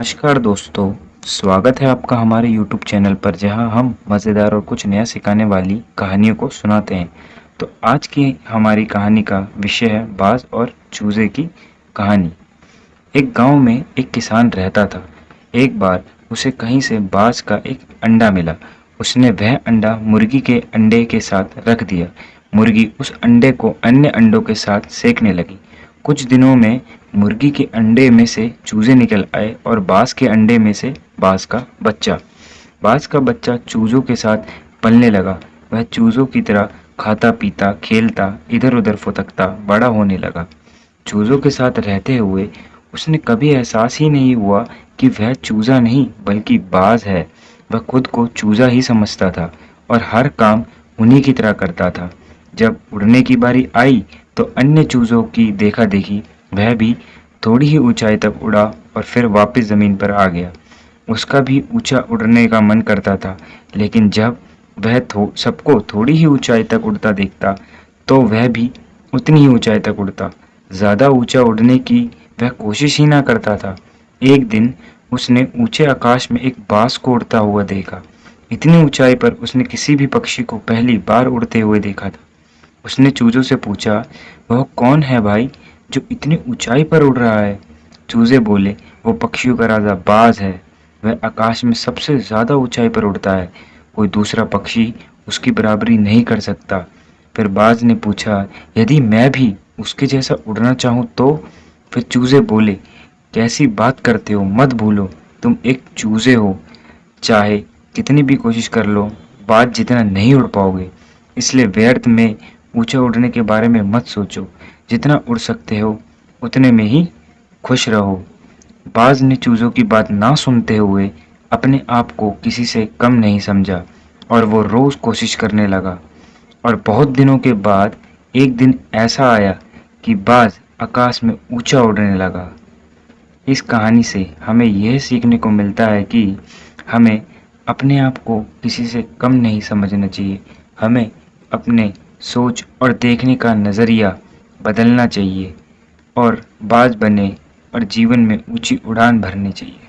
नमस्कार दोस्तों, स्वागत है आपका हमारे YouTube चैनल पर जहां हम मज़ेदार और कुछ नया सिखाने वाली कहानियों को सुनाते हैं। तो आज की हमारी कहानी का विषय है बाज और चूजे की कहानी। एक गांव में एक किसान रहता था। एक बार उसे कहीं से बाज का एक अंडा मिला। उसने वह अंडा मुर्गी के अंडे के साथ रख दिया। मुर्गी उस अंडे को अन्य अंडों के साथ सेकने लगी। कुछ दिनों में मुर्गी के अंडे में से चूजे निकल आए और बाज के अंडे में से बाज का बच्चा। बाज का बच्चा चूजों के साथ पलने लगा। वह चूजों की तरह खाता पीता खेलता इधर उधर फुदकता बड़ा होने लगा। चूजों के साथ रहते हुए उसने कभी एहसास ही नहीं हुआ कि वह चूजा नहीं बल्कि बाज है। वह खुद को चूजा ही समझता था और हर काम उन्हीं की तरह करता था। जब उड़ने की बारी आई तो अन्य चूजों की देखा देखी वह भी थोड़ी ही ऊंचाई तक उड़ा और फिर वापस जमीन पर आ गया। उसका भी ऊंचा उड़ने का मन करता था, लेकिन जब वह सबको थोड़ी ही ऊंचाई तक उड़ता देखता तो वह भी उतनी ही ऊंचाई तक उड़ता। ज़्यादा ऊंचा उड़ने की वह कोशिश ही ना करता था। एक दिन उसने ऊंचे आकाश में एक बाज को उड़ता हुआ देखा। इतनी ऊंचाई पर उसने किसी भी पक्षी को पहली बार उड़ते हुए देखा था। उसने चूजों से पूछा, वह कौन है भाई जो इतनी ऊंचाई पर उड़ रहा है? चूजे बोले, वो पक्षियों का राजा बाज है। वह आकाश में सबसे ज्यादा ऊंचाई पर उड़ता है। कोई दूसरा पक्षी उसकी बराबरी नहीं कर सकता। फिर बाज ने पूछा, यदि मैं भी उसके जैसा उड़ना चाहूं तो? फिर चूजे बोले, कैसी बात करते हो, मत भूलो तुम एक चूजे हो। चाहे कितनी भी कोशिश कर लो, बाज जितना नहीं उड़ पाओगे। इसलिए व्यर्थ में ऊंचा उड़ने के बारे में मत सोचो। जितना उड़ सकते हो उतने में ही खुश रहो। बाज ने चूजों की बात ना सुनते हुए अपने आप को किसी से कम नहीं समझा और वो रोज कोशिश करने लगा। और बहुत दिनों के बाद एक दिन ऐसा आया कि बाज आकाश में ऊंचा उड़ने लगा। इस कहानी से हमें यह सीखने को मिलता है कि हमें अपने आप को किसी से कम नहीं समझना चाहिए। हमें अपने सोच और देखने का नज़रिया बदलना चाहिए और बाज बने और जीवन में ऊंची उड़ान भरनी चाहिए।